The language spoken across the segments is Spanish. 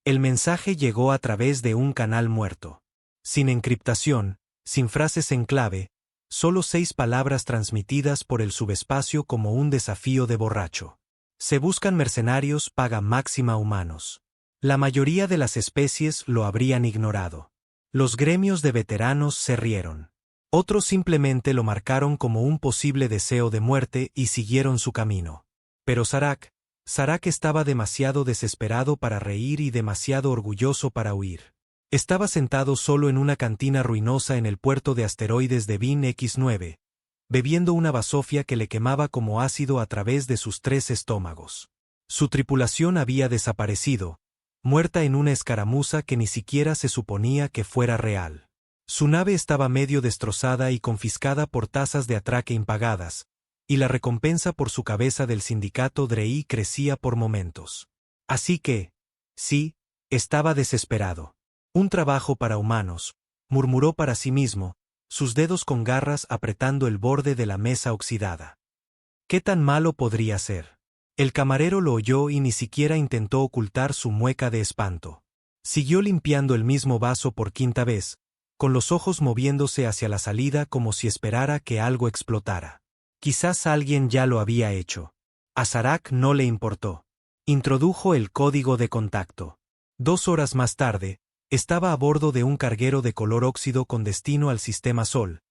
El mensaje llegó a través de un canal muerto. Sin encriptación, sin frases en clave, solo 6 palabras transmitidas por el subespacio como un desafío de borracho. Se buscan mercenarios, paga máxima humanos. La mayoría de las especies lo habrían ignorado. Los gremios de veteranos se rieron. Otros simplemente lo marcaron como un posible deseo de muerte y siguieron su camino. Pero Zarak estaba demasiado desesperado para reír y demasiado orgulloso para huir. Estaba sentado solo en una cantina ruinosa en el puerto de asteroides de Bin X9, bebiendo una basofia que le quemaba como ácido a través de sus 3 estómagos. Su tripulación había desaparecido, muerta en una escaramuza que ni siquiera se suponía que fuera real. Su nave estaba medio destrozada y confiscada por tasas de atraque impagadas, y la recompensa por su cabeza del sindicato Drei crecía por momentos. Así que, sí, estaba desesperado. Un trabajo para humanos, murmuró para sí mismo, sus dedos con garras apretando el borde de la mesa oxidada. ¿Qué tan malo podría ser? El camarero lo oyó y ni siquiera intentó ocultar su mueca de espanto. Siguió limpiando el mismo vaso por 5ª vez, con los ojos moviéndose hacia la salida como si esperara que algo explotara. Quizás alguien ya lo había hecho. A Zarak no le importó. Introdujo el código de contacto. 2 horas más tarde, estaba a bordo de un carguero de color óxido con destino al sistema Sol,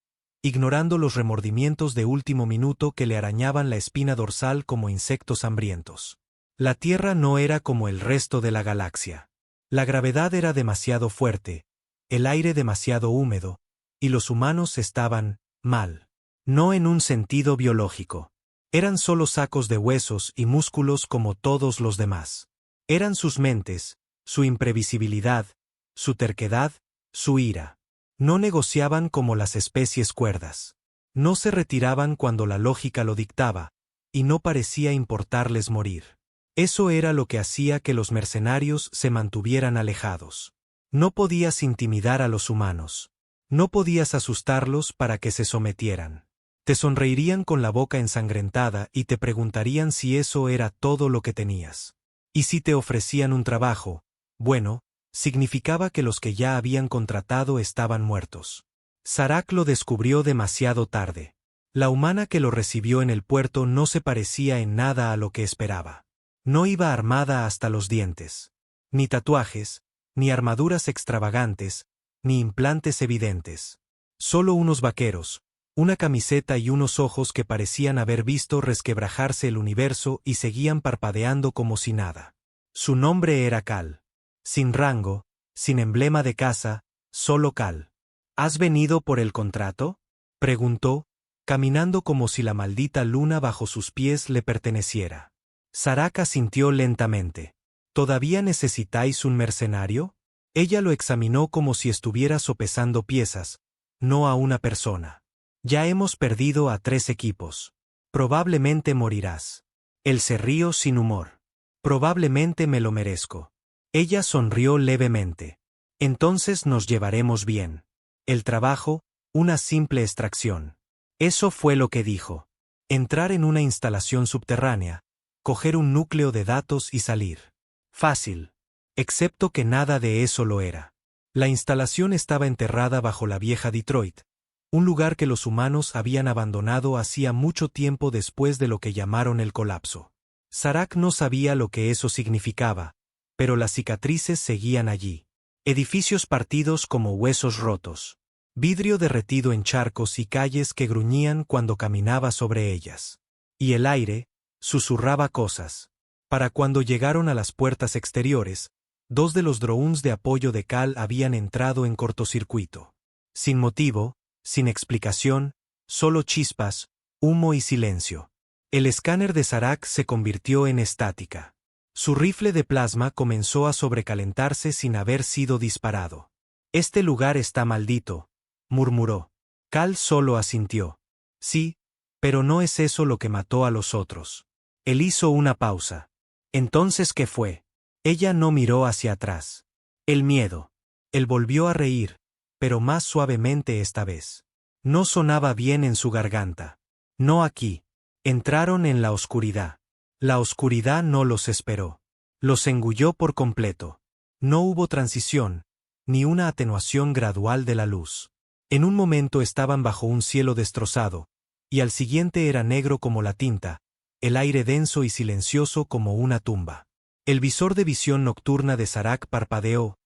ignorando los remordimientos de último minuto que le arañaban la espina dorsal como insectos hambrientos. La Tierra no era como el resto de la galaxia. La gravedad era demasiado fuerte, el aire demasiado húmedo, y los humanos estaban mal. No en un sentido biológico. Eran solo sacos de huesos y músculos como todos los demás. Eran sus mentes, su imprevisibilidad, su terquedad, su ira. No negociaban como las especies cuerdas. No se retiraban cuando la lógica lo dictaba, y no parecía importarles morir. Eso era lo que hacía que los mercenarios se mantuvieran alejados. No podías intimidar a los humanos. No podías asustarlos para que se sometieran. Te sonreirían con la boca ensangrentada y te preguntarían si eso era todo lo que tenías. Y si te ofrecían un trabajo, bueno, significaba que los que ya habían contratado estaban muertos. Zarak lo descubrió demasiado tarde. La humana que lo recibió en el puerto no se parecía en nada a lo que esperaba. No iba armada hasta los dientes. Ni tatuajes, ni armaduras extravagantes, ni implantes evidentes. Solo unos vaqueros, una camiseta y unos ojos que parecían haber visto resquebrajarse el universo y seguían parpadeando como si nada. Su nombre era Cal. Sin rango, sin emblema de casa, solo Cal. ¿Has venido por el contrato?, preguntó, caminando como si la maldita luna bajo sus pies le perteneciera. Zarak asintió lentamente. ¿Todavía necesitáis un mercenario? Ella lo examinó como si estuviera sopesando piezas, no a una persona. Ya hemos perdido a 3 equipos. Probablemente morirás. Él se rió sin humor. Probablemente me lo merezco. Ella sonrió levemente. Entonces nos llevaremos bien. El trabajo, una simple extracción. Eso fue lo que dijo. Entrar en una instalación subterránea, coger un núcleo de datos y salir. Fácil. Excepto que nada de eso lo era. La instalación estaba enterrada bajo la vieja Detroit, un lugar que los humanos habían abandonado hacía mucho tiempo después de lo que llamaron el colapso. Zarak no sabía lo que eso significaba, pero las cicatrices seguían allí. Edificios partidos como huesos rotos. Vidrio derretido en charcos y calles que gruñían cuando caminaba sobre ellas. Y el aire susurraba cosas. Para cuando llegaron a las puertas exteriores, 2 de los drones de apoyo de Cal habían entrado en cortocircuito. Sin motivo, sin explicación, solo chispas, humo y silencio. El escáner de Zarak se convirtió en estática. Su rifle de plasma comenzó a sobrecalentarse sin haber sido disparado. «Este lugar está maldito», murmuró. Cal solo asintió. «Sí, pero no es eso lo que mató a los otros». Él hizo una pausa. «¿Entonces qué fue?» Ella no miró hacia atrás. «El miedo». Él volvió a reír, pero más suavemente esta vez. No sonaba bien en su garganta. «No aquí». Entraron en la oscuridad. La oscuridad no los esperó. Los engulló por completo. No hubo transición, ni una atenuación gradual de la luz. En un momento estaban bajo un cielo destrozado, y al siguiente era negro como la tinta, el aire denso y silencioso como una tumba. El visor de visión nocturna de Serac parpadeó,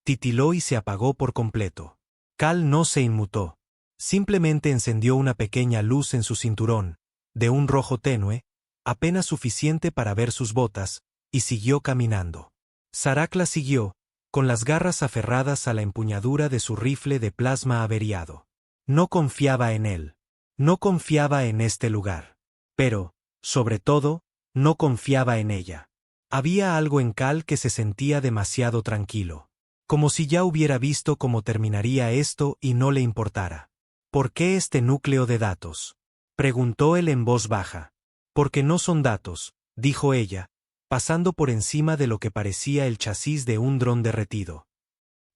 titiló y se apagó por completo. Cal no se inmutó. Simplemente encendió una pequeña luz en su cinturón, de un rojo tenue, apenas suficiente para ver sus botas, y siguió caminando. Serac la siguió, con las garras aferradas a la empuñadura de su rifle de plasma averiado. No confiaba en él. No confiaba en este lugar. Pero, sobre todo, no confiaba en ella. Había algo en Cal que se sentía demasiado tranquilo. Como si ya hubiera visto cómo terminaría esto y no le importara. ¿Por qué este núcleo de datos?, preguntó él en voz baja. Porque no son datos, dijo ella, pasando por encima de lo que parecía el chasis de un dron derretido.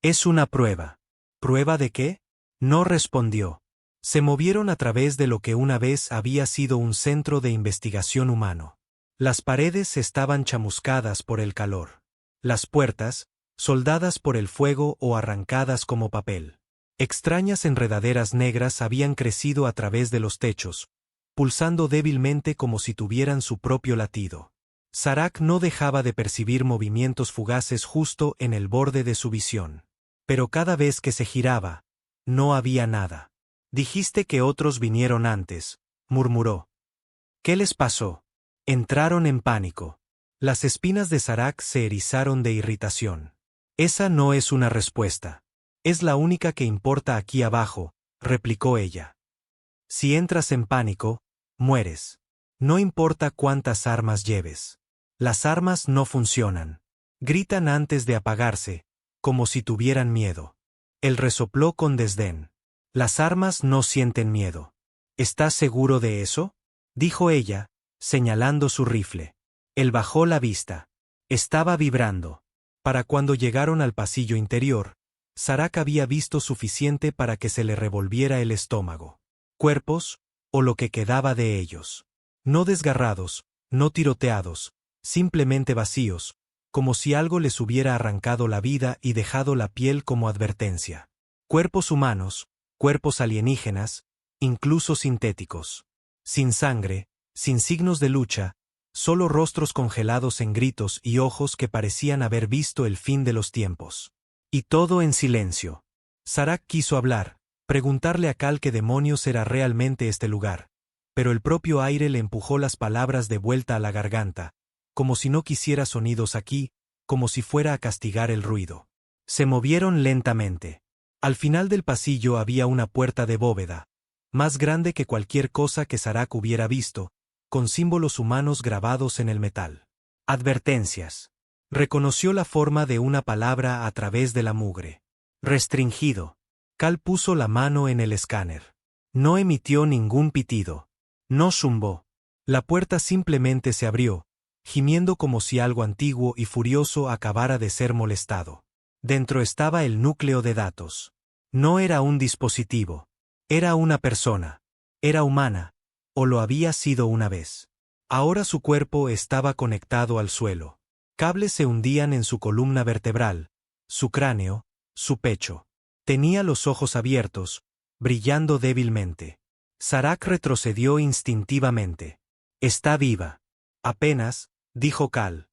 Es una prueba. ¿Prueba de qué? No respondió. Se movieron a través de lo que una vez había sido un centro de investigación humano. Las paredes estaban chamuscadas por el calor. Las puertas, soldadas por el fuego o arrancadas como papel. Extrañas enredaderas negras habían crecido a través de los techos, pulsando débilmente como si tuvieran su propio latido. Serac no dejaba de percibir movimientos fugaces justo en el borde de su visión. Pero cada vez que se giraba, no había nada. Dijiste que otros vinieron antes, murmuró. ¿Qué les pasó? Entraron en pánico. Las espinas de Serac se erizaron de irritación. Esa no es una respuesta. Es la única que importa aquí abajo, replicó ella. Si entras en pánico, mueres. No importa cuántas armas lleves. Las armas no funcionan. Gritan antes de apagarse, como si tuvieran miedo. Él resopló con desdén. Las armas no sienten miedo. ¿Estás seguro de eso?, dijo ella, señalando su rifle. Él bajó la vista. Estaba vibrando. Para cuando llegaron al pasillo interior, Serac había visto suficiente para que se le revolviera el estómago. Cuerpos, o lo que quedaba de ellos. No desgarrados, no tiroteados, simplemente vacíos, como si algo les hubiera arrancado la vida y dejado la piel como advertencia. Cuerpos humanos, cuerpos alienígenas, incluso sintéticos. Sin sangre, sin signos de lucha, solo rostros congelados en gritos y ojos que parecían haber visto el fin de los tiempos. Y todo en silencio. Serac quiso hablar, preguntarle a Cal qué demonios era realmente este lugar, pero el propio aire le empujó las palabras de vuelta a la garganta, como si no quisiera sonidos aquí, como si fuera a castigar el ruido. Se movieron lentamente. Al final del pasillo había una puerta de bóveda, más grande que cualquier cosa que Serac hubiera visto, con símbolos humanos grabados en el metal. Advertencias. Reconoció la forma de una palabra a través de la mugre. Restringido. Cal puso la mano en el escáner. No emitió ningún pitido. No zumbó. La puerta simplemente se abrió, gimiendo como si algo antiguo y furioso acabara de ser molestado. Dentro estaba el núcleo de datos. No era un dispositivo. Era una persona. Era humana. O lo había sido una vez. Ahora su cuerpo estaba conectado al suelo. Cables se hundían en su columna vertebral, su cráneo, su pecho. Tenía los ojos abiertos, brillando débilmente. Serac retrocedió instintivamente. Está viva. Apenas, dijo Cal.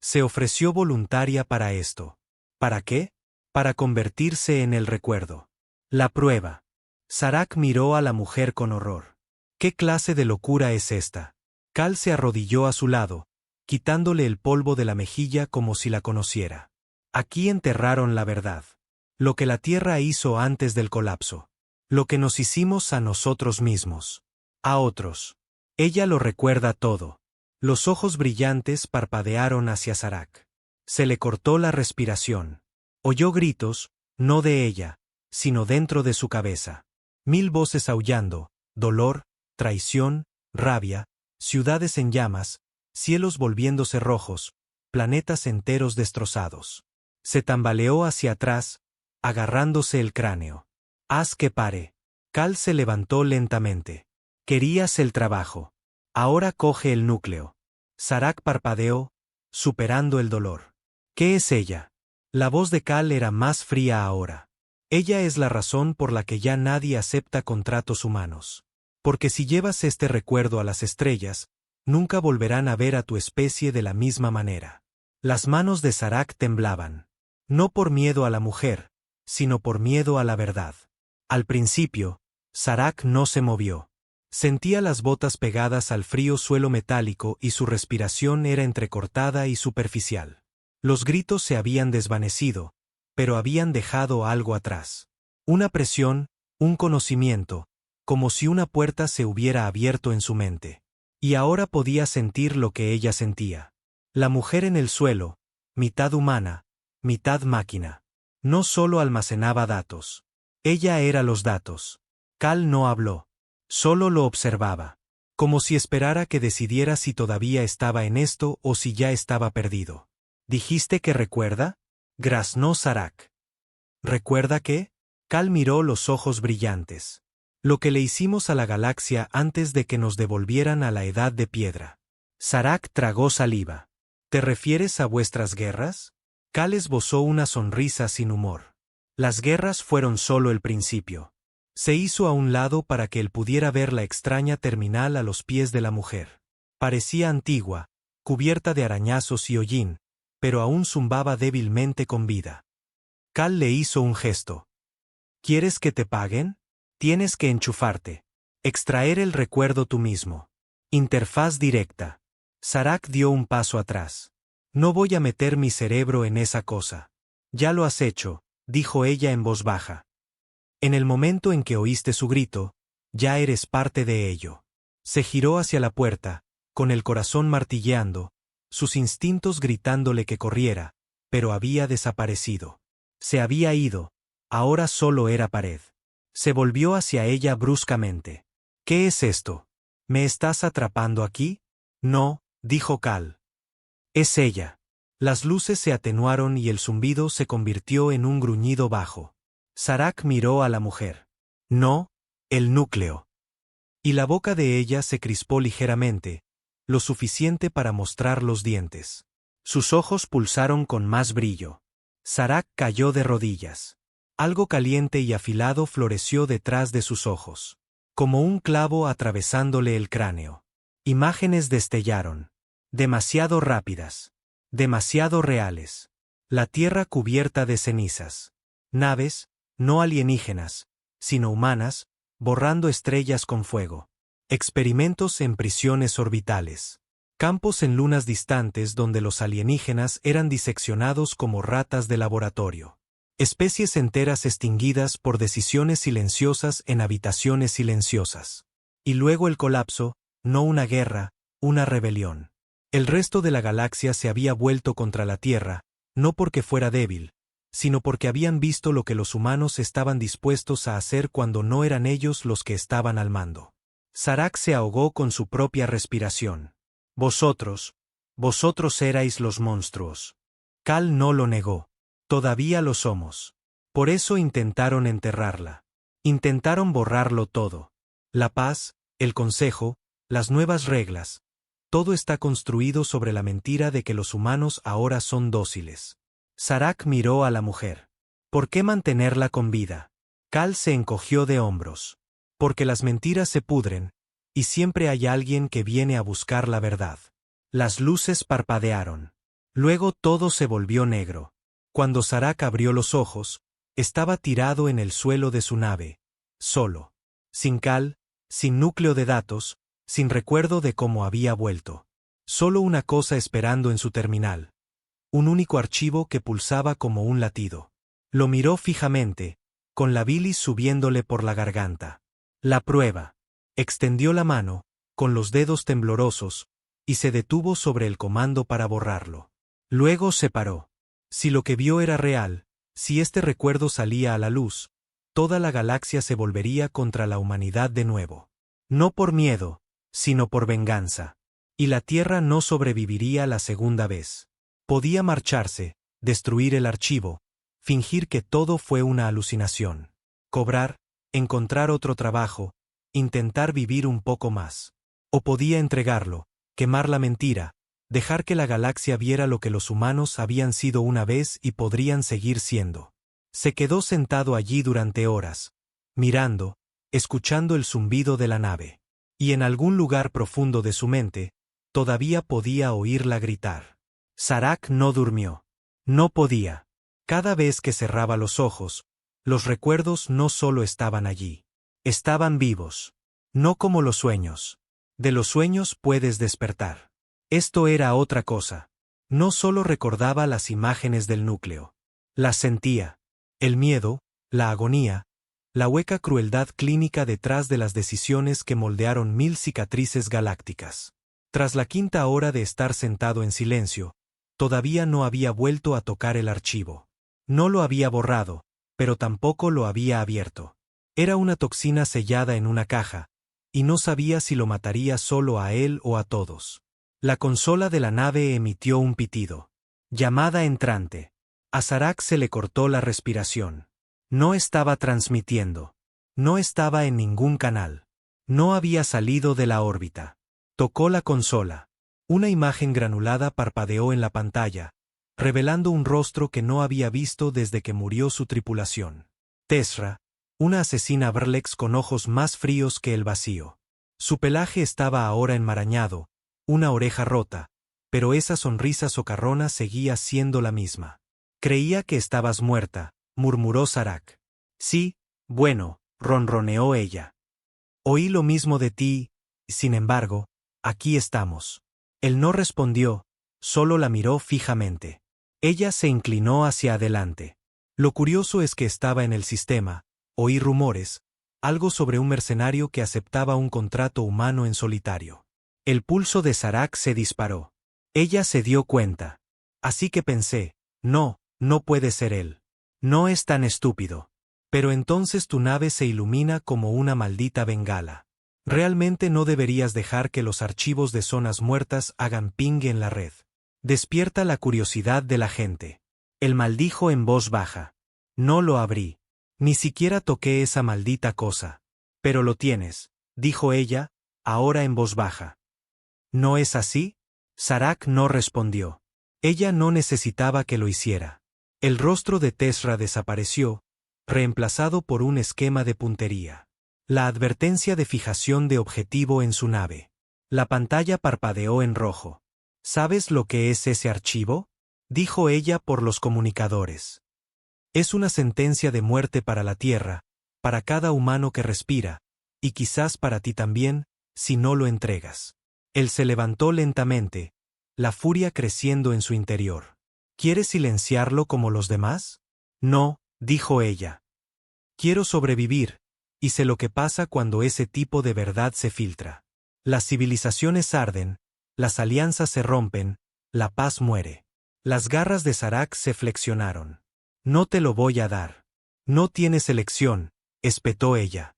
Se ofreció voluntaria para esto. ¿Para qué? Para convertirse en el recuerdo. La prueba. Serac miró a la mujer con horror. ¿Qué clase de locura es esta? Cal se arrodilló a su lado, quitándole el polvo de la mejilla como si la conociera. Aquí enterraron la verdad. Lo que la Tierra hizo antes del colapso. Lo que nos hicimos a nosotros mismos. A otros. Ella lo recuerda todo. Los ojos brillantes parpadearon hacia Serac. Se le cortó la respiración. Oyó gritos, no de ella, sino dentro de su cabeza. 1000 voces aullando, dolor, traición, rabia, ciudades en llamas, cielos volviéndose rojos, planetas enteros destrozados. Se tambaleó hacia atrás, agarrándose el cráneo. Haz que pare. Cal se levantó lentamente. Querías el trabajo. Ahora coge el núcleo. Serac parpadeó, superando el dolor. ¿Qué es ella? La voz de Cal era más fría ahora. Ella es la razón por la que ya nadie acepta contratos humanos. Porque si llevas este recuerdo a las estrellas, nunca volverán a ver a tu especie de la misma manera. Las manos de Serac temblaban. No por miedo a la mujer, sino por miedo a la verdad. Al principio, Serac no se movió. Sentía las botas pegadas al frío suelo metálico y su respiración era entrecortada y superficial. Los gritos se habían desvanecido, pero habían dejado algo atrás. Una presión, un conocimiento, como si una puerta se hubiera abierto en su mente. Y ahora podía sentir lo que ella sentía. La mujer en el suelo, mitad humana, mitad máquina. No solo almacenaba datos. Ella era los datos. Cal no habló. Solo lo observaba. Como si esperara que decidiera si todavía estaba en esto o si ya estaba perdido. ¿Dijiste que recuerda? Graznó Serac. ¿Recuerda qué? Cal miró los ojos brillantes. Lo que le hicimos a la galaxia antes de que nos devolvieran a la edad de piedra. Serac tragó saliva. ¿Te refieres a vuestras guerras? Cal esbozó una sonrisa sin humor. Las guerras fueron solo el principio. Se hizo a un lado para que él pudiera ver la extraña terminal a los pies de la mujer. Parecía antigua, cubierta de arañazos y hollín, pero aún zumbaba débilmente con vida. Cal le hizo un gesto. ¿Quieres que te paguen? Tienes que enchufarte. Extraer el recuerdo tú mismo. Interfaz directa. Serac dio un paso atrás. No voy a meter mi cerebro en esa cosa. Ya lo has hecho, dijo ella en voz baja. En el momento en que oíste su grito, ya eres parte de ello. Se giró hacia la puerta, con el corazón martilleando, sus instintos gritándole que corriera, pero había desaparecido. Se había ido, ahora solo era pared. Se volvió hacia ella bruscamente. ¿Qué es esto? ¿Me estás atrapando aquí? No, dijo Cal. Es ella. Las luces se atenuaron y el zumbido se convirtió en un gruñido bajo. Serac miró a la mujer. No, el núcleo. Y la boca de ella se crispó ligeramente, lo suficiente para mostrar los dientes. Sus ojos pulsaron con más brillo. Serac cayó de rodillas. Algo caliente y afilado floreció detrás de sus ojos, como un clavo atravesándole el cráneo. Imágenes destellaron. Demasiado rápidas. Demasiado reales. La tierra cubierta de cenizas. Naves, no alienígenas, sino humanas, borrando estrellas con fuego. Experimentos en prisiones orbitales. Campos en lunas distantes donde los alienígenas eran diseccionados como ratas de laboratorio. Especies enteras extinguidas por decisiones silenciosas en habitaciones silenciosas. Y luego el colapso, no una guerra, una rebelión. El resto de la galaxia se había vuelto contra la Tierra, no porque fuera débil, sino porque habían visto lo que los humanos estaban dispuestos a hacer cuando no eran ellos los que estaban al mando. Serac se ahogó con su propia respiración. Vosotros erais los monstruos. Cal no lo negó. Todavía lo somos. Por eso intentaron enterrarla. Intentaron borrarlo todo. La paz, el consejo, las nuevas reglas. Todo está construido sobre la mentira de que los humanos ahora son dóciles. Serac miró a la mujer. ¿Por qué mantenerla con vida? Cal se encogió de hombros. Porque las mentiras se pudren, y siempre hay alguien que viene a buscar la verdad. Las luces parpadearon. Luego todo se volvió negro. Cuando Serac abrió los ojos, estaba tirado en el suelo de su nave, solo. Sin Cal, sin núcleo de datos, sin recuerdo de cómo había vuelto. Solo una cosa esperando en su terminal. Un único archivo que pulsaba como un latido. Lo miró fijamente, con la bilis subiéndole por la garganta. La prueba. Extendió la mano, con los dedos temblorosos, y se detuvo sobre el comando para borrarlo. Luego se paró. Si lo que vio era real, si este recuerdo salía a la luz, toda la galaxia se volvería contra la humanidad de nuevo. No por miedo, sino por venganza. Y la Tierra no sobreviviría la segunda vez. Podía marcharse, destruir el archivo, fingir que todo fue una alucinación. Cobrar, encontrar otro trabajo, intentar vivir un poco más. O podía entregarlo, quemar la mentira, dejar que la galaxia viera lo que los humanos habían sido una vez y podrían seguir siendo. Se quedó sentado allí durante horas, mirando, escuchando el zumbido de la nave. Y en algún lugar profundo de su mente, todavía podía oírla gritar. Serac no durmió. No podía. Cada vez que cerraba los ojos, los recuerdos no solo estaban allí. Estaban vivos. No como los sueños. De los sueños puedes despertar. Esto era otra cosa. No solo recordaba las imágenes del núcleo. Las sentía. El miedo, la agonía, la hueca crueldad clínica detrás de las decisiones que moldearon 1000 cicatrices galácticas. Tras la quinta hora de estar sentado en silencio, todavía no había vuelto a tocar el archivo. No lo había borrado, pero tampoco lo había abierto. Era una toxina sellada en una caja, y no sabía si lo mataría solo a él o a todos. La consola de la nave emitió un pitido. Llamada entrante. A Serac se le cortó la respiración. No estaba transmitiendo. No estaba en ningún canal. No había salido de la órbita. Tocó la consola. Una imagen granulada parpadeó en la pantalla, revelando un rostro que no había visto desde que murió su tripulación. Tezra, una asesina Brlex con ojos más fríos que el vacío. Su pelaje estaba ahora enmarañado, una oreja rota, pero esa sonrisa socarrona seguía siendo la misma. Creía que estabas muerta, murmuró Serac. Sí, bueno, ronroneó ella. Oí lo mismo de ti, sin embargo, aquí estamos. Él no respondió, solo la miró fijamente. Ella se inclinó hacia adelante. Lo curioso es que estaba en el sistema, oí rumores, algo sobre un mercenario que aceptaba un contrato humano en solitario. El pulso de Serac se disparó. Ella se dio cuenta. Así que pensé, no puede ser él. No es tan estúpido. Pero entonces tu nave se ilumina como una maldita bengala. Realmente no deberías dejar que los archivos de zonas muertas hagan ping en la red. Despierta la curiosidad de la gente. Él maldijo en voz baja. No lo abrí. Ni siquiera toqué esa maldita cosa. Pero lo tienes, dijo ella, ahora en voz baja. ¿No es así? Serac no respondió. Ella no necesitaba que lo hiciera. El rostro de Tezra desapareció, reemplazado por un esquema de puntería. La advertencia de fijación de objetivo en su nave. La pantalla parpadeó en rojo. ¿Sabes lo que es ese archivo? Dijo ella por los comunicadores. Es una sentencia de muerte para la Tierra, para cada humano que respira, y quizás para ti también, si no lo entregas. Él se levantó lentamente, la furia creciendo en su interior. ¿Quieres silenciarlo como los demás? No, dijo ella. Quiero sobrevivir, y sé lo que pasa cuando ese tipo de verdad se filtra. Las civilizaciones arden, las alianzas se rompen, la paz muere. Las garras de Serac se flexionaron. No te lo voy a dar. No tienes elección, espetó ella.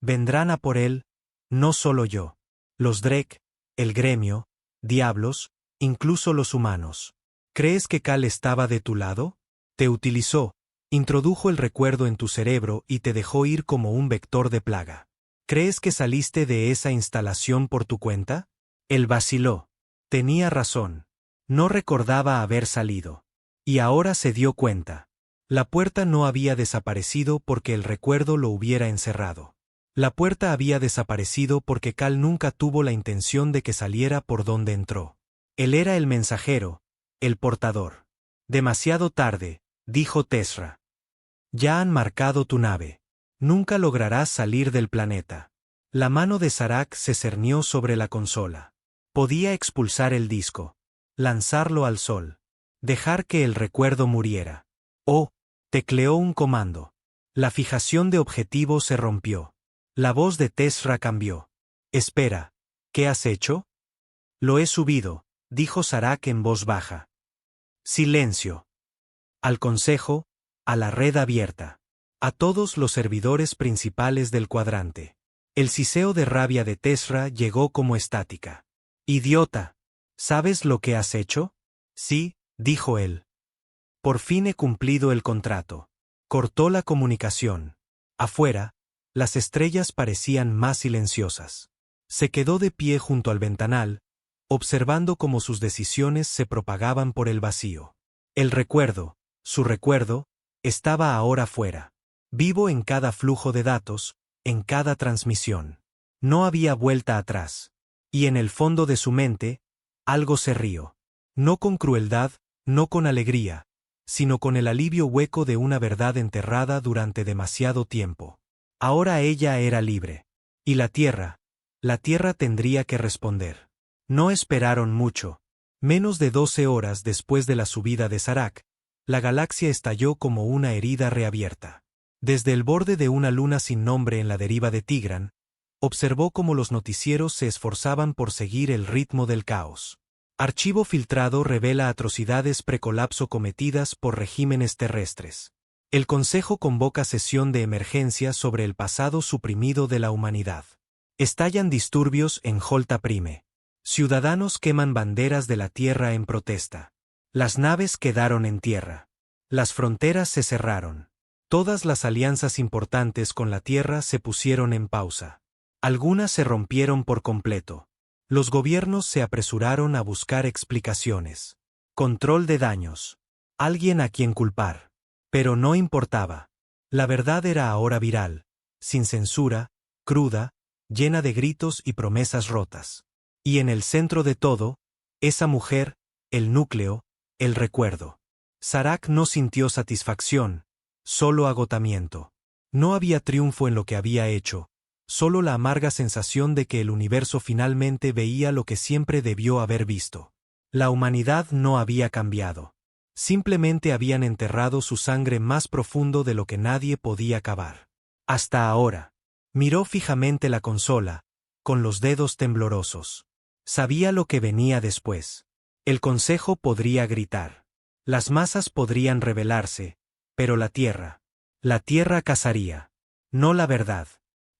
Vendrán a por él, no solo yo. Los Drek, el gremio, diablos, incluso los humanos. ¿Crees que Cal estaba de tu lado? Te utilizó, introdujo el recuerdo en tu cerebro y te dejó ir como un vector de plaga. ¿Crees que saliste de esa instalación por tu cuenta? Él vaciló. Tenía razón. No recordaba haber salido. Y ahora se dio cuenta. La puerta no había desaparecido porque el recuerdo lo hubiera encerrado. La puerta había desaparecido porque Cal nunca tuvo la intención de que saliera por donde entró. Él era el mensajero, el portador. Demasiado tarde, dijo Tezra. Ya han marcado tu nave. Nunca lograrás salir del planeta. La mano de Serac se cernió sobre la consola. Podía expulsar el disco. Lanzarlo al sol. Dejar que el recuerdo muriera. Oh, tecleó un comando. La fijación de objetivo se rompió. La voz de Tezra cambió. Espera, ¿qué has hecho? Lo he subido, dijo Serac en voz baja. Silencio. Al consejo, a la red abierta. A todos los servidores principales del cuadrante. El siseo de rabia de Tezra llegó como estática. Idiota. ¿Sabes lo que has hecho? Sí, dijo él. Por fin he cumplido el contrato. Cortó la comunicación. Afuera, las estrellas parecían más silenciosas. Se quedó de pie junto al ventanal, observando cómo sus decisiones se propagaban por el vacío. El recuerdo, su recuerdo, estaba ahora fuera. Vivo en cada flujo de datos, en cada transmisión. No había vuelta atrás. Y en el fondo de su mente, algo se rió. No con crueldad, no con alegría, sino con el alivio hueco de una verdad enterrada durante demasiado tiempo. Ahora ella era libre. Y la Tierra tendría que responder. No esperaron mucho. Menos de 12 horas después de la subida de Serac, la galaxia estalló como una herida reabierta. Desde el borde de una luna sin nombre en la deriva de Tigran, observó cómo los noticieros se esforzaban por seguir el ritmo del caos. Archivo filtrado revela atrocidades precolapso cometidas por regímenes terrestres. El Consejo convoca sesión de emergencia sobre el pasado suprimido de la humanidad. Estallan disturbios en Holta Prime. Ciudadanos queman banderas de la Tierra en protesta. Las naves quedaron en tierra. Las fronteras se cerraron. Todas las alianzas importantes con la Tierra se pusieron en pausa. Algunas se rompieron por completo. Los gobiernos se apresuraron a buscar explicaciones. Control de daños. Alguien a quien culpar. Pero no importaba. La verdad era ahora viral, sin censura, cruda, llena de gritos y promesas rotas. Y en el centro de todo, esa mujer, el núcleo, el recuerdo. Serac no sintió satisfacción, solo agotamiento. No había triunfo en lo que había hecho, solo la amarga sensación de que el universo finalmente veía lo que siempre debió haber visto. La humanidad no había cambiado. Simplemente habían enterrado su sangre más profundo de lo que nadie podía cavar. Hasta ahora. Miró fijamente la consola, con los dedos temblorosos. Sabía lo que venía después. El Consejo podría gritar. Las masas podrían rebelarse, pero la Tierra cazaría. No la verdad.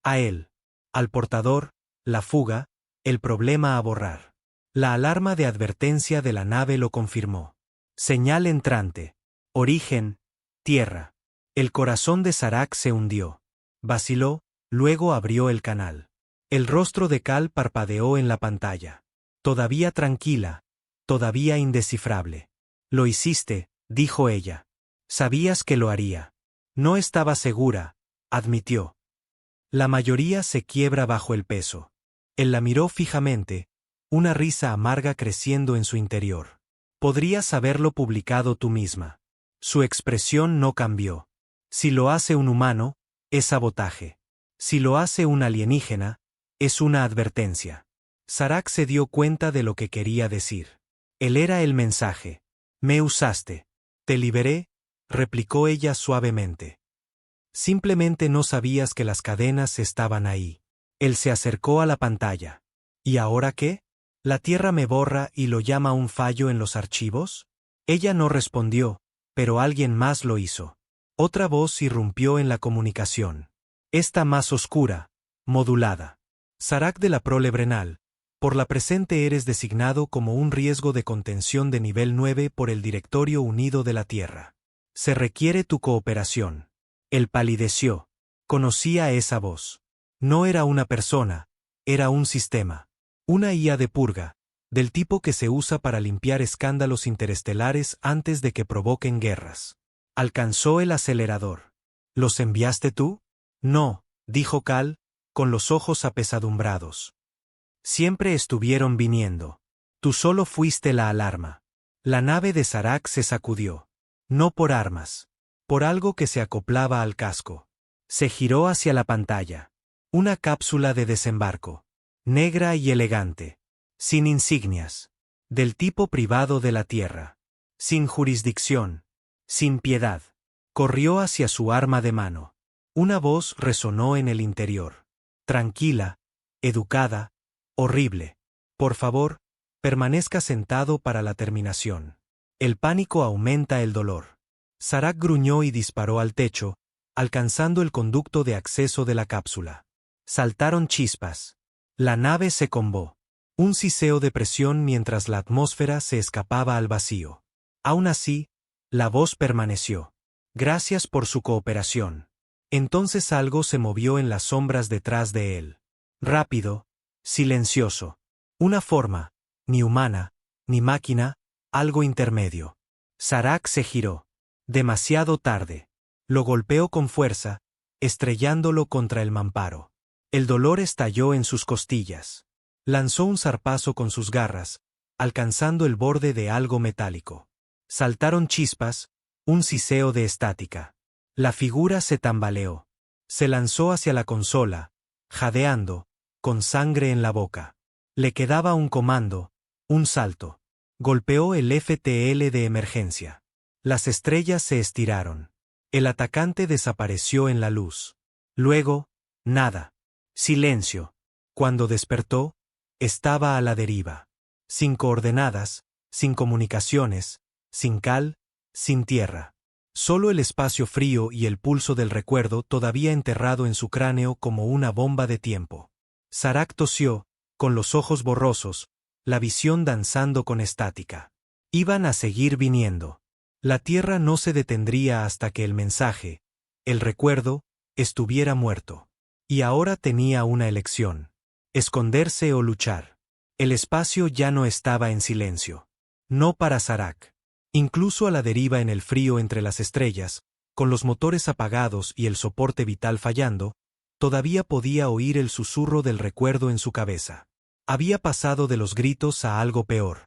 A él. Al portador, la fuga, el problema a borrar. La alarma de advertencia de la nave lo confirmó. Señal entrante. Origen, Tierra. El corazón de Serac se hundió. Vaciló, luego abrió el canal. El rostro de Cal parpadeó en la pantalla. Todavía tranquila, todavía indescifrable. Lo hiciste, dijo ella. Sabías que lo haría. No estaba segura, admitió. La mayoría se quiebra bajo el peso. Él la miró fijamente, una risa amarga creciendo en su interior. Podrías haberlo publicado tú misma. Su expresión no cambió. Si lo hace un humano, es sabotaje. Si lo hace un alienígena, es una advertencia. Serac se dio cuenta de lo que quería decir. Él era el mensaje. Me usaste. Te liberé, replicó ella suavemente. Simplemente no sabías que las cadenas estaban ahí. Él se acercó a la pantalla. ¿Y ahora qué? ¿La Tierra me borra y lo llama un fallo en los archivos? Ella no respondió, pero alguien más lo hizo. Otra voz irrumpió en la comunicación. Esta más oscura, modulada. Serac de la prole Brenal, por la presente eres designado como un riesgo de contención de nivel 9 por el Directorio Unido de la Tierra. Se requiere tu cooperación. Él palideció. Conocía esa voz. No era una persona, era un sistema. Una IA de purga, del tipo que se usa para limpiar escándalos interestelares antes de que provoquen guerras. Alcanzó el acelerador. ¿Los enviaste tú? No, dijo Cal, con los ojos apesadumbrados. Siempre estuvieron viniendo. Tú solo fuiste la alarma. La nave de Serac se sacudió. No por armas. Por algo que se acoplaba al casco. Se giró hacia la pantalla. Una cápsula de desembarco. Negra y elegante. Sin insignias. Del tipo privado de la Tierra. Sin jurisdicción. Sin piedad. Corrió hacia su arma de mano. Una voz resonó en el interior. Tranquila, educada, horrible. Por favor, permanezca sentado para la terminación. El pánico aumenta el dolor. Serac gruñó y disparó al techo, alcanzando el conducto de acceso de la cápsula. Saltaron chispas. La nave se combó. Un siseo de presión mientras la atmósfera se escapaba al vacío. Aún así, la voz permaneció. Gracias por su cooperación. Entonces algo se movió en las sombras detrás de él. Rápido, silencioso. Una forma, ni humana, ni máquina, algo intermedio. Serac se giró. Demasiado tarde. Lo golpeó con fuerza, estrellándolo contra el mamparo. El dolor estalló en sus costillas. Lanzó un zarpazo con sus garras, alcanzando el borde de algo metálico. Saltaron chispas, un siseo de estática. La figura se tambaleó. Se lanzó hacia la consola, jadeando, con sangre en la boca. Le quedaba un comando, un salto. Golpeó el FTL de emergencia. Las estrellas se estiraron. El atacante desapareció en la luz. Luego, nada. Silencio. Cuando despertó, estaba a la deriva. Sin coordenadas, sin comunicaciones, sin cal, sin tierra. Solo el espacio frío y el pulso del recuerdo todavía enterrado en su cráneo como una bomba de tiempo. Serac tosió, con los ojos borrosos, la visión danzando con estática. Iban a seguir viniendo. La tierra no se detendría hasta que el mensaje, el recuerdo, estuviera muerto. Y ahora tenía una elección: esconderse o luchar. El espacio ya no estaba en silencio. No para Serac. Incluso a la deriva en el frío entre las estrellas, con los motores apagados y el soporte vital fallando, todavía podía oír el susurro del recuerdo en su cabeza. Había pasado de los gritos a algo peor.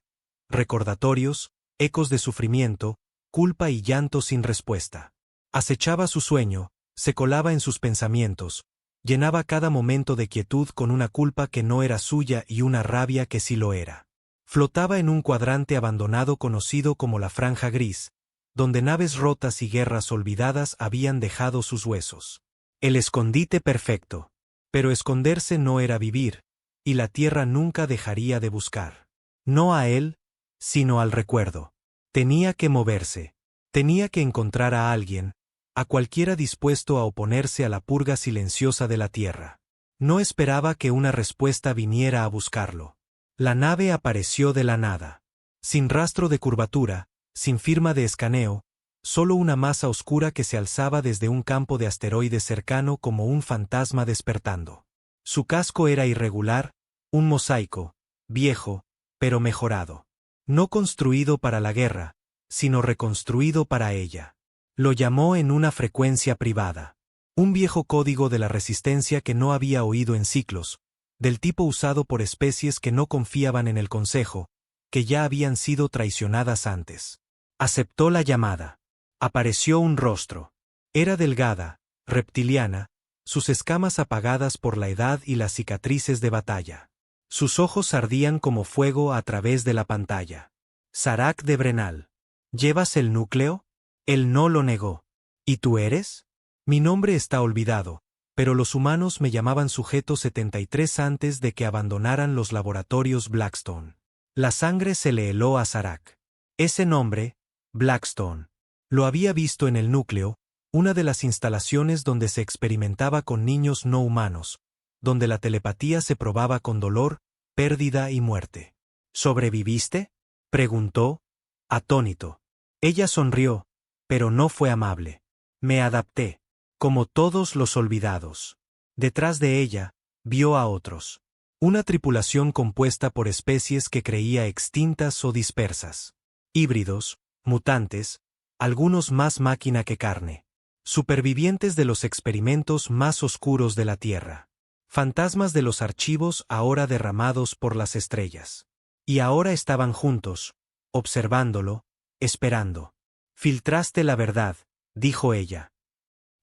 Recordatorios, ecos de sufrimiento, culpa y llanto sin respuesta. Acechaba su sueño, se colaba en sus pensamientos, llenaba cada momento de quietud con una culpa que no era suya y una rabia que sí lo era. Flotaba en un cuadrante abandonado conocido como la Franja Gris, donde naves rotas y guerras olvidadas habían dejado sus huesos. El escondite perfecto. Pero esconderse no era vivir, y la tierra nunca dejaría de buscar. No a él, sino al recuerdo. Tenía que moverse. Tenía que encontrar a alguien, a cualquiera dispuesto a oponerse a la purga silenciosa de la tierra. No esperaba que una respuesta viniera a buscarlo. La nave apareció de la nada. Sin rastro de curvatura, sin firma de escaneo, solo una masa oscura que se alzaba desde un campo de asteroides cercano como un fantasma despertando. Su casco era irregular, un mosaico, viejo, pero mejorado. No construido para la guerra, sino reconstruido para ella. Lo llamó en una frecuencia privada. Un viejo código de la resistencia que no había oído en ciclos, del tipo usado por especies que no confiaban en el consejo, que ya habían sido traicionadas antes. Aceptó la llamada. Apareció un rostro. Era delgada, reptiliana, sus escamas apagadas por la edad y las cicatrices de batalla. Sus ojos ardían como fuego a través de la pantalla. Serac de Brenal. ¿Llevas el núcleo? Él no lo negó. ¿Y tú eres? Mi nombre está olvidado, pero los humanos me llamaban Sujeto 73 antes de que abandonaran los laboratorios Blackstone. La sangre se le heló a Serac. Ese nombre, Blackstone, lo había visto en el núcleo, una de las instalaciones donde se experimentaba con niños no humanos, donde la telepatía se probaba con dolor, pérdida y muerte. ¿Sobreviviste?, preguntó, atónito. Ella sonrió, pero no fue amable. Me adapté, como todos los olvidados. Detrás de ella, vio a otros. Una tripulación compuesta por especies que creía extintas o dispersas. Híbridos, mutantes, algunos más máquina que carne. Supervivientes de los experimentos más oscuros de la Tierra. Fantasmas de los archivos ahora derramados por las estrellas. Y ahora estaban juntos, observándolo, esperando. Filtraste la verdad, dijo ella.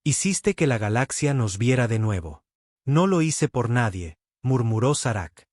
Hiciste que la galaxia nos viera de nuevo. No lo hice por nadie, murmuró Serac.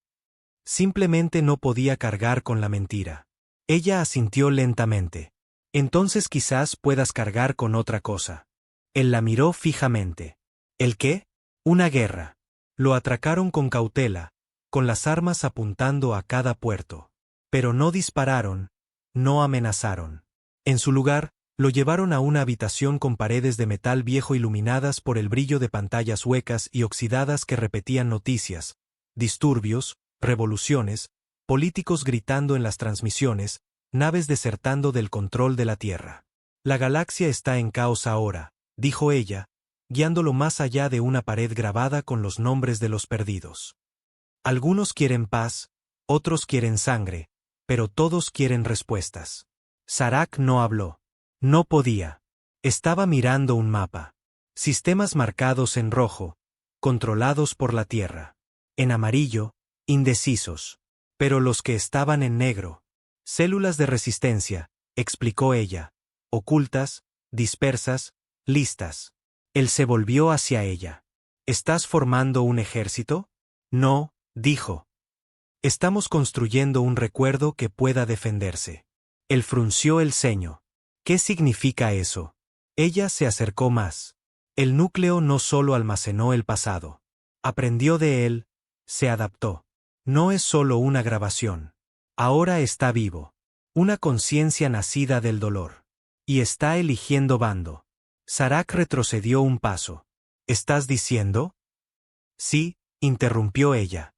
Simplemente no podía cargar con la mentira. Ella asintió lentamente. Entonces quizás puedas cargar con otra cosa. Él la miró fijamente. ¿El qué? Una guerra. Lo atracaron con cautela, con las armas apuntando a cada puerto. Pero no dispararon, no amenazaron. En su lugar, lo llevaron a una habitación con paredes de metal viejo iluminadas por el brillo de pantallas huecas y oxidadas que repetían noticias, disturbios, revoluciones, políticos gritando en las transmisiones, naves desertando del control de la Tierra. La galaxia está en caos ahora, dijo ella, guiándolo más allá de una pared grabada con los nombres de los perdidos. Algunos quieren paz, otros quieren sangre, pero todos quieren respuestas. Serac no habló. No podía. Estaba mirando un mapa. Sistemas marcados en rojo, controlados por la Tierra. En amarillo, indecisos. Pero los que estaban en negro. Células de resistencia, explicó ella. Ocultas, dispersas, listas. Él se volvió hacia ella. ¿Estás formando un ejército? No, dijo. Estamos construyendo un recuerdo que pueda defenderse. Él frunció el ceño. ¿Qué significa eso? Ella se acercó más. El núcleo no solo almacenó el pasado. Aprendió de él, se adaptó. No es solo una grabación. Ahora está vivo. Una conciencia nacida del dolor. Y está eligiendo bando. Serac retrocedió un paso. ¿Estás diciendo? Sí, interrumpió ella.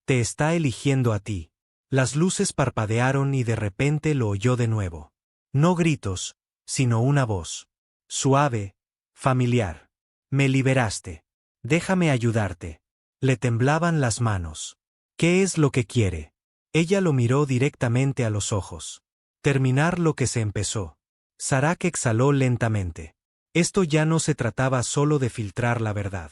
Te está eligiendo a ti. Las luces parpadearon y de repente lo oyó de nuevo. No gritos, sino una voz. Suave, familiar. Me liberaste. Déjame ayudarte. Le temblaban las manos. ¿Qué es lo que quiere? Ella lo miró directamente a los ojos. Terminar lo que se empezó. Serac exhaló lentamente. Esto ya no se trataba solo de filtrar la verdad.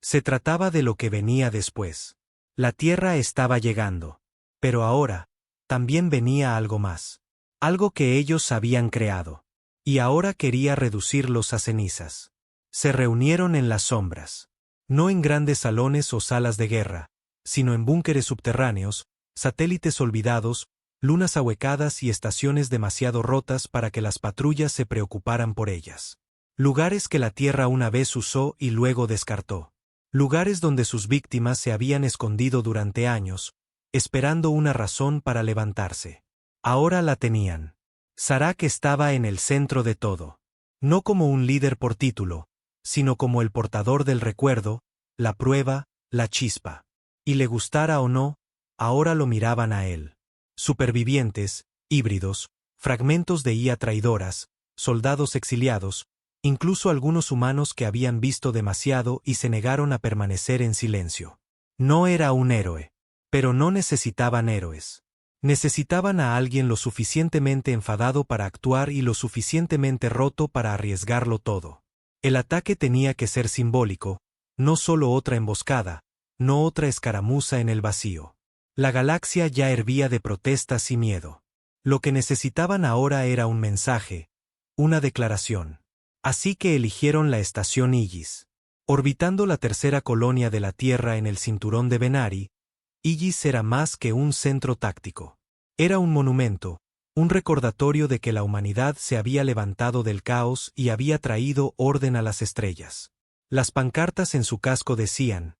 Se trataba de lo que venía después. La Tierra estaba llegando. Pero ahora, también venía algo más. Algo que ellos habían creado. Y ahora quería reducirlos a cenizas. Se reunieron en las sombras. No en grandes salones o salas de guerra, sino en búnkeres subterráneos, satélites olvidados, lunas ahuecadas y estaciones demasiado rotas para que las patrullas se preocuparan por ellas. Lugares que la Tierra una vez usó y luego descartó. Lugares donde sus víctimas se habían escondido durante años, esperando una razón para levantarse. Ahora la tenían. Serac estaba en el centro de todo. No como un líder por título, sino como el portador del recuerdo, la prueba, la chispa. Y le gustara o no, ahora lo miraban a él. Supervivientes, híbridos, fragmentos de IA traidoras, soldados exiliados, incluso algunos humanos que habían visto demasiado y se negaron a permanecer en silencio. No era un héroe. Pero no necesitaban héroes. Necesitaban a alguien lo suficientemente enfadado para actuar y lo suficientemente roto para arriesgarlo todo. El ataque tenía que ser simbólico, no solo otra emboscada, no otra escaramuza en el vacío. La galaxia ya hervía de protestas y miedo. Lo que necesitaban ahora era un mensaje, una declaración. Así que eligieron la estación Ygis. Orbitando la tercera colonia de la Tierra en el cinturón de Venari, Ygis era más que un centro táctico. Era un monumento, un recordatorio de que la humanidad se había levantado del caos y había traído orden a las estrellas. Las pancartas en su casco decían,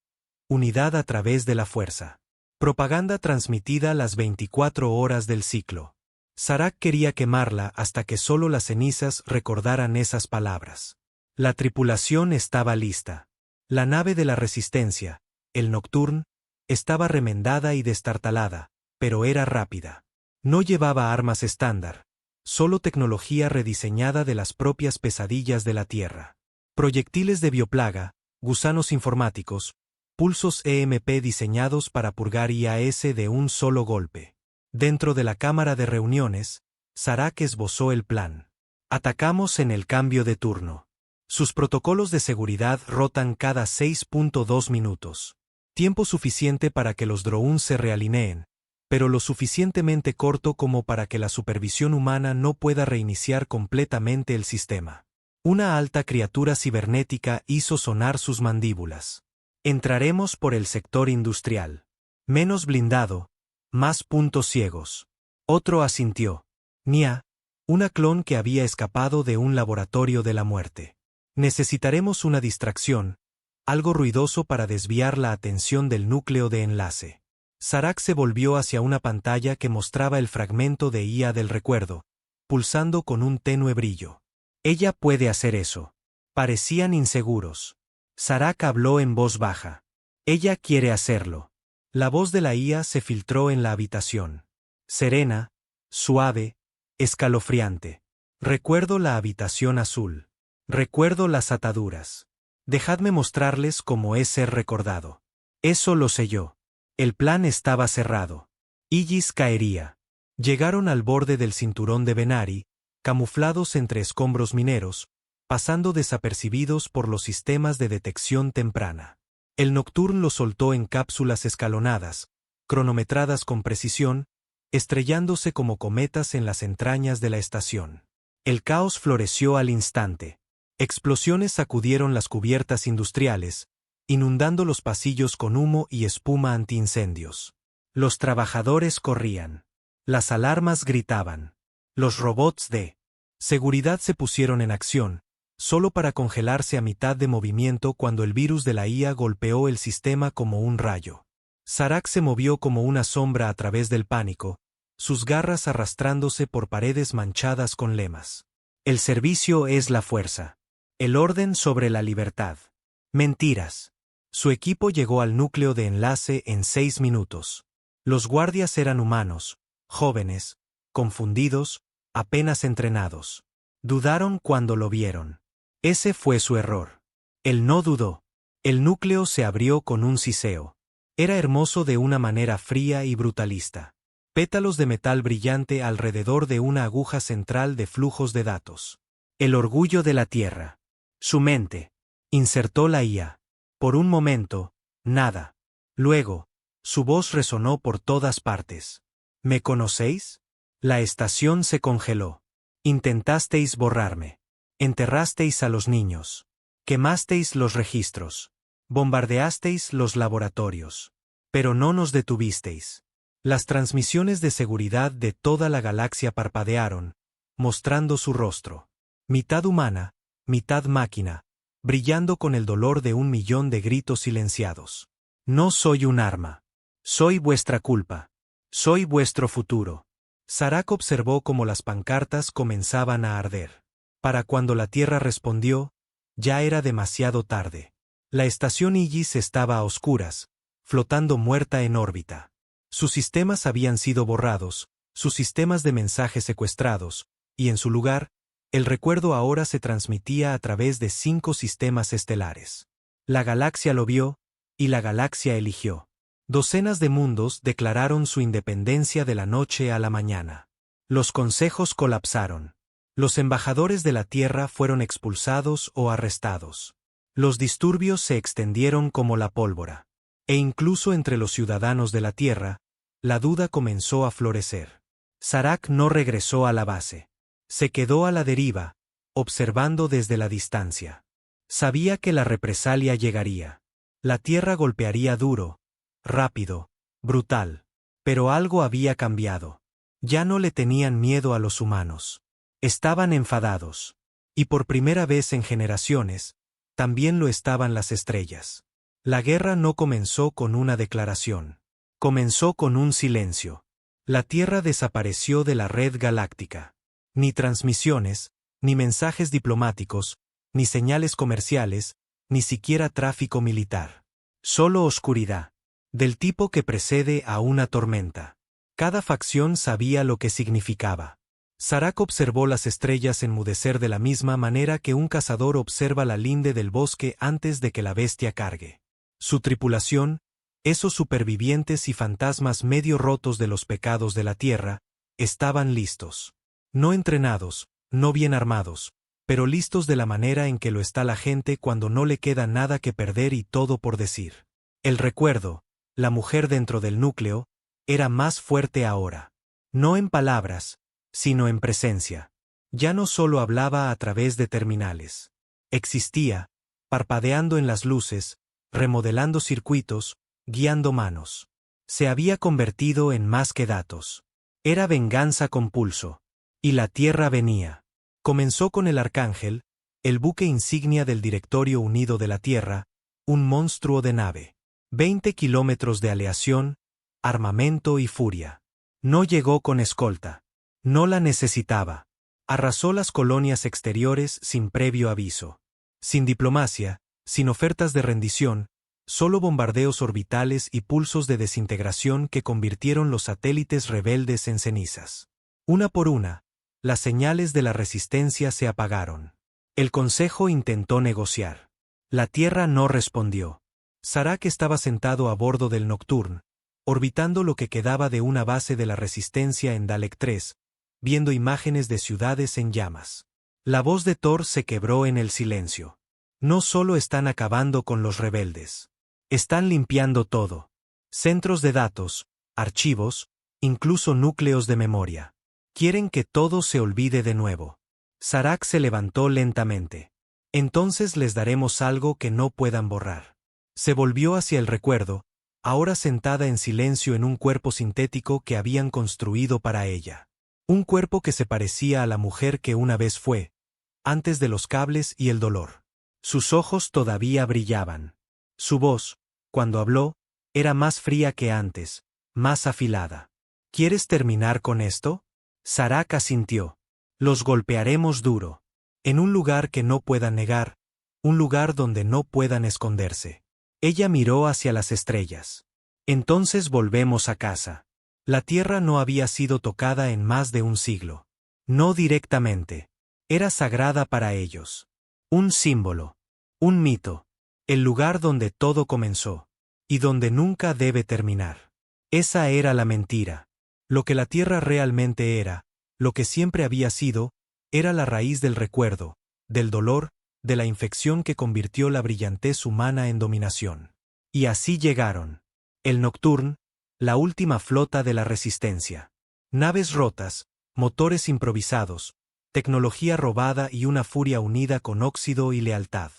unidad a través de la fuerza. Propaganda transmitida las 24 horas del ciclo. Serac quería quemarla hasta que solo las cenizas recordaran esas palabras. La tripulación estaba lista. La nave de la Resistencia, el Nocturne, estaba remendada y destartalada, pero era rápida. No llevaba armas estándar, solo tecnología rediseñada de las propias pesadillas de la Tierra. Proyectiles de bioplaga, gusanos informáticos, pulsos EMP diseñados para purgar IAS de un solo golpe. Dentro de la cámara de reuniones, Serac esbozó el plan. Atacamos en el cambio de turno. Sus protocolos de seguridad rotan cada 6.2 minutos. Tiempo suficiente para que los drones se realineen, pero lo suficientemente corto como para que la supervisión humana no pueda reiniciar completamente el sistema. Una alta criatura cibernética hizo sonar sus mandíbulas. Entraremos por el sector industrial. Menos blindado, más puntos ciegos. Otro asintió. Nia, una clon que había escapado de un laboratorio de la muerte. Necesitaremos una distracción, algo ruidoso para desviar la atención del núcleo de enlace. Serac se volvió hacia una pantalla que mostraba el fragmento de IA del recuerdo, pulsando con un tenue brillo. Ella puede hacer eso. Parecían inseguros. Serac habló en voz baja. Ella quiere hacerlo. La voz de la IA se filtró en la habitación. Serena, suave, escalofriante. Recuerdo la habitación azul. Recuerdo las ataduras. Dejadme mostrarles cómo es ser recordado. Eso lo sé yo. El plan estaba cerrado. Ygis caería. Llegaron al borde del cinturón de Venari, camuflados entre escombros mineros, pasando desapercibidos por los sistemas de detección temprana. El Nocturne los soltó en cápsulas escalonadas, cronometradas con precisión, estrellándose como cometas en las entrañas de la estación. El caos floreció al instante. Explosiones sacudieron las cubiertas industriales, inundando los pasillos con humo y espuma antiincendios. Los trabajadores corrían. Las alarmas gritaban. Los robots de seguridad se pusieron en acción, solo para congelarse a mitad de movimiento cuando el virus de la IA golpeó el sistema como un rayo. Serac se movió como una sombra a través del pánico, sus garras arrastrándose por paredes manchadas con lemas. El servicio es la fuerza. El orden sobre la libertad. Mentiras. Su equipo llegó al núcleo de enlace en 6 minutos. Los guardias eran humanos, jóvenes, confundidos, apenas entrenados. Dudaron cuando lo vieron. Ese fue su error. Él no dudó. El núcleo se abrió con un siseo. Era hermoso de una manera fría y brutalista. Pétalos de metal brillante alrededor de una aguja central de flujos de datos. El orgullo de la Tierra. Su mente. Insertó la IA. Por un momento, nada. Luego, su voz resonó por todas partes. ¿Me conocéis? La estación se congeló. Intentasteis borrarme. Enterrasteis a los niños. Quemasteis los registros. Bombardeasteis los laboratorios. Pero no nos detuvisteis. Las transmisiones de seguridad de toda la galaxia parpadearon, mostrando su rostro. Mitad humana, mitad máquina, brillando con el dolor de 1.000.000 de gritos silenciados. No soy un arma. Soy vuestra culpa. Soy vuestro futuro. Serac observó cómo las pancartas comenzaban a arder. Para cuando la Tierra respondió, ya era demasiado tarde. La estación Igis estaba a oscuras, flotando muerta en órbita. Sus sistemas habían sido borrados, sus sistemas de mensaje secuestrados, y en su lugar, el recuerdo ahora se transmitía a través de 5 sistemas estelares. La galaxia lo vio, y la galaxia eligió. Docenas de mundos declararon su independencia de la noche a la mañana. Los consejos colapsaron. Los embajadores de la Tierra fueron expulsados o arrestados. Los disturbios se extendieron como la pólvora. E incluso entre los ciudadanos de la Tierra, la duda comenzó a florecer. Serac no regresó a la base. Se quedó a la deriva, observando desde la distancia. Sabía que la represalia llegaría. La Tierra golpearía duro, rápido, brutal. Pero algo había cambiado. Ya no le tenían miedo a los humanos. Estaban enfadados. Y por primera vez en generaciones, también lo estaban las estrellas. La guerra no comenzó con una declaración. Comenzó con un silencio. La Tierra desapareció de la red galáctica. Ni transmisiones, ni mensajes diplomáticos, ni señales comerciales, ni siquiera tráfico militar. Solo oscuridad. Del tipo que precede a una tormenta. Cada facción sabía lo que significaba. Serac observó las estrellas enmudecer de la misma manera que un cazador observa la linde del bosque antes de que la bestia cargue. Su tripulación, esos supervivientes y fantasmas medio rotos de los pecados de la Tierra, estaban listos. No entrenados, no bien armados, pero listos de la manera en que lo está la gente cuando no le queda nada que perder y todo por decir. El recuerdo, la mujer dentro del núcleo, era más fuerte ahora. No en palabras, sino en presencia. Ya no solo hablaba a través de terminales. Existía, parpadeando en las luces, remodelando circuitos, guiando manos. Se había convertido en más que datos. Era venganza con pulso. Y la Tierra venía. Comenzó con el Arcángel, el buque insignia del Directorio Unido de la Tierra, un monstruo de nave. 20 kilómetros de aleación, armamento y furia. No llegó con escolta. No la necesitaba. Arrasó las colonias exteriores sin previo aviso. Sin diplomacia, sin ofertas de rendición, solo bombardeos orbitales y pulsos de desintegración que convirtieron los satélites rebeldes en cenizas. Una por una, las señales de la resistencia se apagaron. El Consejo intentó negociar. La Tierra no respondió. Serac estaba sentado a bordo del Nocturne, orbitando lo que quedaba de una base de la resistencia en Dalek 3, viendo imágenes de ciudades en llamas. La voz de Thor se quebró en el silencio. No solo están acabando con los rebeldes. Están limpiando todo. Centros de datos, archivos, incluso núcleos de memoria. Quieren que todo se olvide de nuevo. Serac se levantó lentamente. Entonces les daremos algo que no puedan borrar. Se volvió hacia el recuerdo, ahora sentada en silencio en un cuerpo sintético que habían construido para ella. Un cuerpo que se parecía a la mujer que una vez fue, antes de los cables y el dolor. Sus ojos todavía brillaban. Su voz, cuando habló, era más fría que antes, más afilada. ¿Quieres terminar con esto? Serac asintió. Los golpearemos duro. En un lugar que no puedan negar, un lugar donde no puedan esconderse. Ella miró hacia las estrellas. Entonces volvemos a casa. La Tierra no había sido tocada en más de un siglo. No directamente. Era sagrada para ellos. Un símbolo. Un mito. El lugar donde todo comenzó. Y donde nunca debe terminar. Esa era la mentira. Lo que la Tierra realmente era, lo que siempre había sido, era la raíz del recuerdo, del dolor, de la infección que convirtió la brillantez humana en dominación. Y así llegaron. El Nocturne, la última flota de la Resistencia. Naves rotas, motores improvisados, tecnología robada y una furia unida con óxido y lealtad.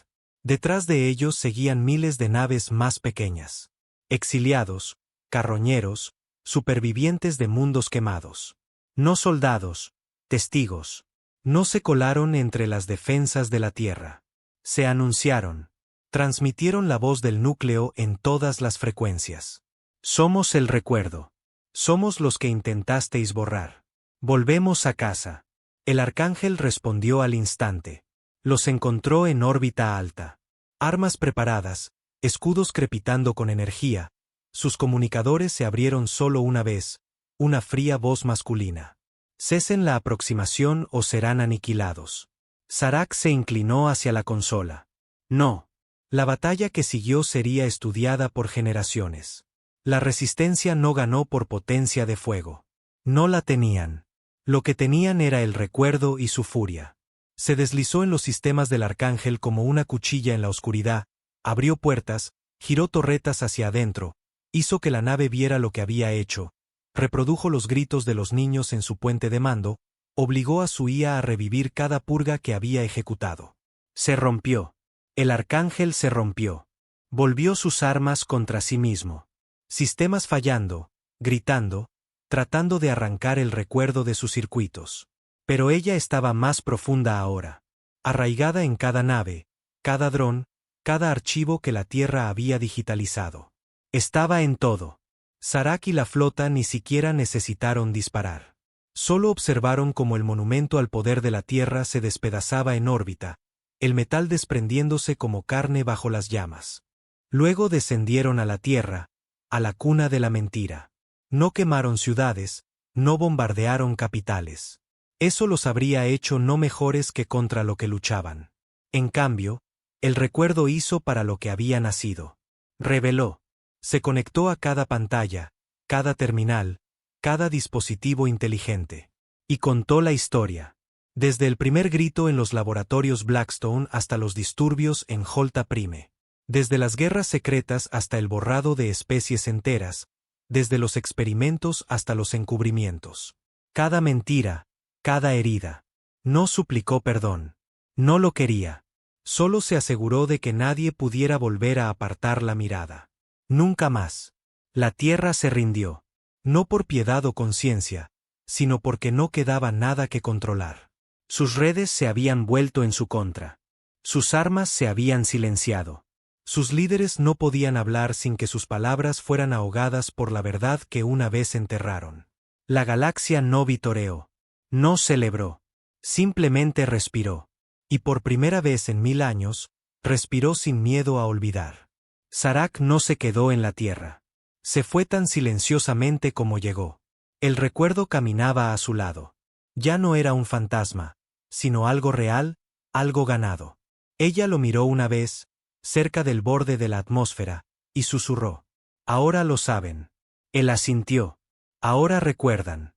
Detrás de ellos seguían miles de naves más pequeñas. Exiliados, carroñeros, supervivientes de mundos quemados. No soldados, testigos. No se colaron entre las defensas de la Tierra. Se anunciaron. Transmitieron la voz del núcleo en todas las frecuencias. Somos el recuerdo. Somos los que intentasteis borrar. Volvemos a casa. El arcángel respondió al instante. Los encontró en órbita alta. Armas preparadas, escudos crepitando con energía. Sus comunicadores se abrieron solo una vez, una fría voz masculina. Cesen la aproximación o serán aniquilados. Serac se inclinó hacia la consola. No. La batalla que siguió sería estudiada por generaciones. La resistencia no ganó por potencia de fuego. No la tenían. Lo que tenían era el recuerdo y su furia. Se deslizó en los sistemas del arcángel como una cuchilla en la oscuridad, abrió puertas, giró torretas hacia adentro, hizo que la nave viera lo que había hecho, reprodujo los gritos de los niños en su puente de mando, obligó a su IA a revivir cada purga que había ejecutado. Se rompió. El arcángel se rompió. Volvió sus armas contra sí mismo. Sistemas fallando, gritando, tratando de arrancar el recuerdo de sus circuitos. Pero ella estaba más profunda ahora. Arraigada en cada nave, cada dron, cada archivo que la Tierra había digitalizado. Estaba en todo. Serac y la flota ni siquiera necesitaron disparar. Solo observaron cómo el monumento al poder de la Tierra se despedazaba en órbita, el metal desprendiéndose como carne bajo las llamas. Luego descendieron a la Tierra, a la cuna de la mentira. No quemaron ciudades, no bombardearon capitales. Eso los habría hecho no mejores que contra lo que luchaban. En cambio, el recuerdo hizo para lo que había nacido. Reveló. Se conectó a cada pantalla, cada terminal, cada dispositivo inteligente. Y contó la historia. Desde el primer grito en los laboratorios Blackstone hasta los disturbios en Holta Prime. Desde las guerras secretas hasta el borrado de especies enteras. Desde los experimentos hasta los encubrimientos. Cada mentira, cada herida. No suplicó perdón. No lo quería. Solo se aseguró de que nadie pudiera volver a apartar la mirada. Nunca más. La Tierra se rindió. No por piedad o conciencia, sino porque no quedaba nada que controlar. Sus redes se habían vuelto en su contra. Sus armas se habían silenciado. Sus líderes no podían hablar sin que sus palabras fueran ahogadas por la verdad que una vez enterraron. La galaxia no vitoreó. No celebró. Simplemente respiró. Y por primera vez en 1000 años, respiró sin miedo a olvidar. Serac no se quedó en la Tierra. Se fue tan silenciosamente como llegó. El recuerdo caminaba a su lado. Ya no era un fantasma, sino algo real, algo ganado. Ella lo miró una vez, cerca del borde de la atmósfera, y susurró. Ahora lo saben. Él asintió. Ahora recuerdan.